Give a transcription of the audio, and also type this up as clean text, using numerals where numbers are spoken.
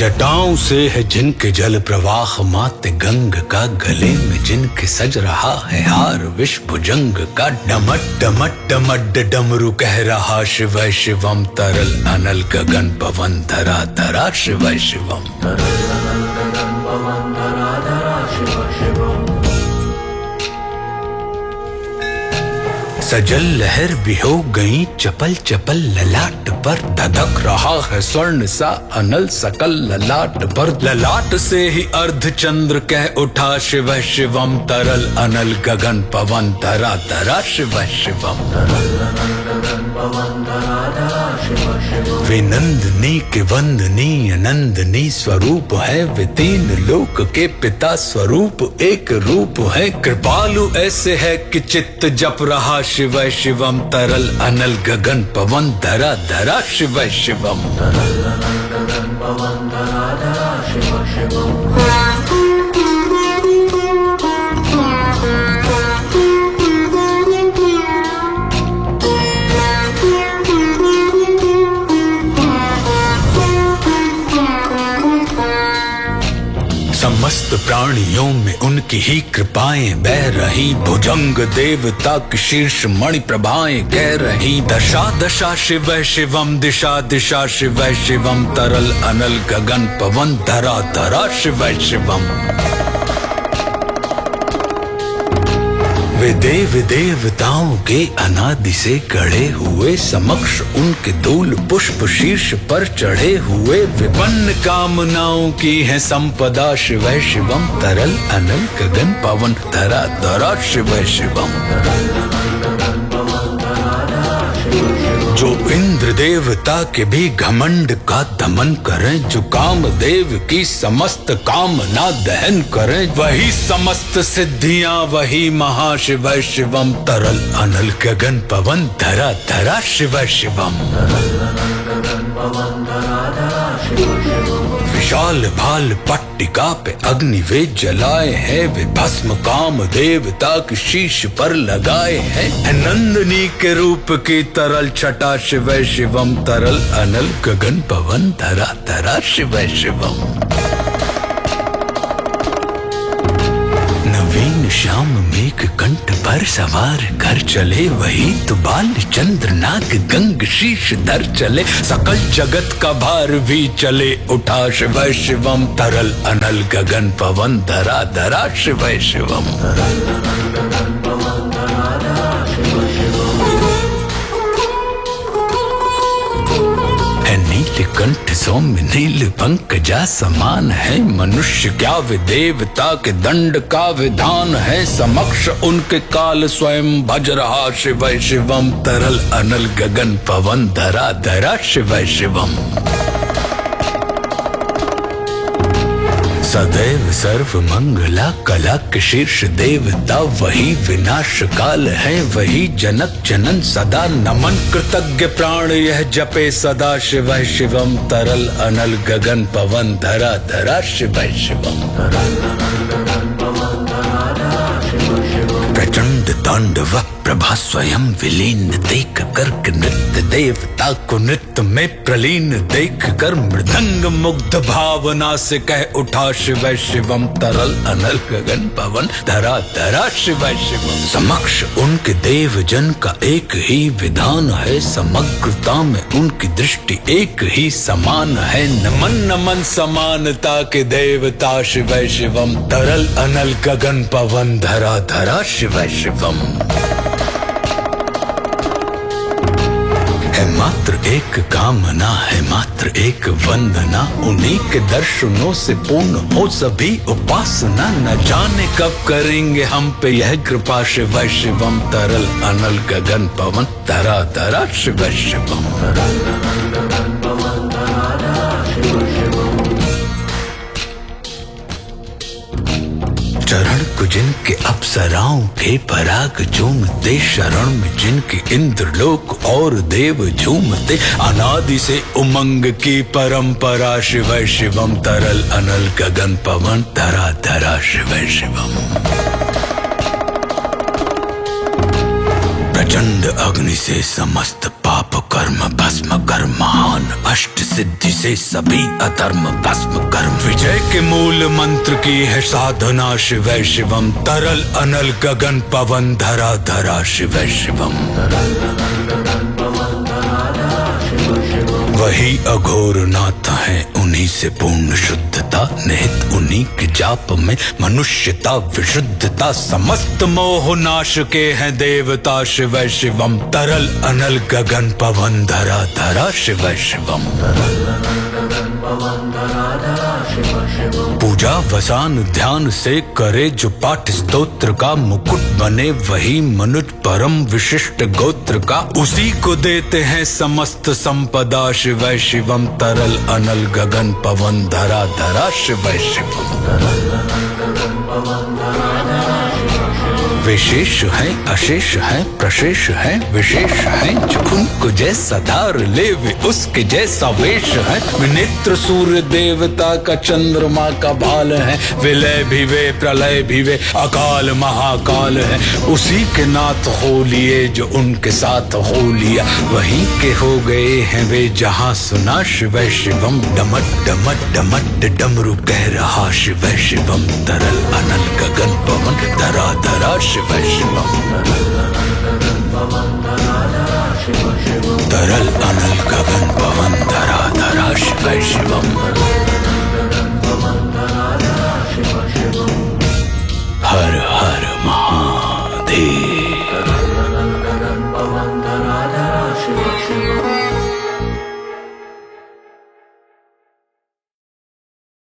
जटाओं से है जिनके जल प्रवाह मात गंग का, गले में जिनके सज रहा है हार विष भुजंग का। डमट डमट डमट डमरू कह रहा शिव शिवम, तरल अनल गगन पवन धरा धरा शिव शिवम। सजल लहर भी हो गई चपल चपल, ललाट पर धधक रहा है स्वर्ण सा अनल सकल ललाट पर। ललाट से ही अर्ध चंद्र कह उठा शिव शिवम, तरल अनल गगन पवन धरा धरा शिव शिवम। वे नंदनी के वंदनी अनंदनी स्वरूप है, वे तीन लोक के पिता स्वरूप एक रूप है। कृपालु ऐसे है कि चित्त जप रहा शिव शिवम, तरल अनल गगन पवन धरा धरा शिव शिवम। समस्त प्राणियों में उनकी ही कृपाएं बह रही, भुजंग देवता की शीर्ष मणि प्रभाएं कह रही। दशा दशा शिव शिवम, दिशा दिशा शिव शिवम, तरल अनल गगन पवन धरा धरा शिव शिवम। वे देव देवताओं के अनादि से गढ़े हुए, समक्ष उनके धूल पुष्प शीर्ष पर चढ़े हुए। विपन्न कामनाओं की है संपदा शिव शिवम, तरल अनल गगन पवन धरा धरा शिव शिवम। जो इंद्र देवता के भी घमंड का दमन करें, जो काम देव की समस्त कामना दहन करें, वही समस्त सिद्धियां वही महाशिव शिवम, तरल अनल गगन पवन धरा धरा शिव शिवम। विशाल भाल पट्टिका पे अग्नि वे जलाए हैं, वे भस्म काम देवता की शीश पर लगाए हैं। नंदनी के रूप की तरल छटा शिव शिवम, तरल अनल गगन पवन धरा धरा शिव शिवम। नवीन श्याम मेघ कंठ पर सवार कर चले, वही तो बाल चंद्र नाग गंग शीश धर चले। सकल जगत का भार भी चले उठा शिव शिवम, तरल अनल गगन पवन धरा धरा शिव शिवम। नील कंठ सौम्य नील पंकजा समान है, मनुष्य क्या वे देवता के दंड का विधान है। समक्ष उनके काल स्वयं भज रहा शिव शिवम, तरल अनल गगन पवन धरा धरा शिव शिवम। सदैव सर्व मंगला कला के शीर्ष देवता, वही विनाश काल है वही जनक जनन सदा। नमन कृतज्ञ प्राण यह जपे सदा शिव शिवम, तरल अनल गगन पवन धरा धरा शिव शिवम। प्रचंड तांडव प्रभा स्वयं विलीन देख कर नृत्य देवता को नृत्य में प्रलीन देख कर, मृदंग मुग्ध भावना से कह उठा शिव शिवम, तरल अनल गगन पवन धरा धरा शिव शिवम। समक्ष उनके देव जन का एक ही विधान है, समग्रता में उनकी दृष्टि एक ही समान है। नमन नमन समानता के देवता शिव शिवम, तरल अनल गगन पवन धरा धरा शिव शिवम। है मात्र एक कामना है मात्र एक वंदना, उन्हीं के दर्शनों से पूर्ण हो सभी उपासना। न जाने कब करेंगे हम पे यह कृपा शिव शिवम, तरल अनल गगन पवन धरा धरा शिव शिवम। चरण को जिनके अप्सराओं के पराग झूमते, शरण में जिनके इंद्रलोक और देव झूमते। अनादि से उमंग की परंपरा शिव शिवम, तरल अनल गगन पवन धरा धरा शिव शिवम। प्रचंड अग्नि से समस्त पाप कर्म कर्म भस्म कर महान, अष्ट सिद्धि से सभी अधर्म भस्म कर्म। विजय के मूल मंत्र की है साधना, शिवै शिवम। तरल अनल गगन पवन धरा धरा, शिवै शिवम। वही अघोर नाथ है, उन्हीं से पूर्ण शुद्धता, निहित उन्हीं के जाप में मनुष्यता विशुद्धता। समस्त मोह नाश के हैं देवता, शिवै शिवम। तरल अनल गगन पवन धरा धरा, शिवै शिवम। पूजा वसान ध्यान से करे जो पाठ स्तोत्र का, मुकुट बने वही मनुज परम विशिष्ट गोत्र का। उसी को देते हैं समस्त संपदा, शिवै शिवम। तरल अनल गगन पवन धरा धरा, शिवै शिवम। विशेष है अशेष है प्रशेष है विशेष है, जो उनको जैसा धार ले वे उसके जैसा वेश है। नेत्र सूर्य देवता का चंद्रमा का भाल है, विलय भी वे प्रलय भी वे अकाल महाकाल है। उसी के नाथ हो लिए जो उनके साथ हो लिया, वहीं के हो गए हैं वे जहां सुना, शिवै शिवम। डमट डमट डमट डमरू कह रहा, शिवै शिवम। तरल अनल गगन पवन धरा धरा, शिवै शिवम। तरल अनल गगन पवन धरा धरा, शिवै शिवम।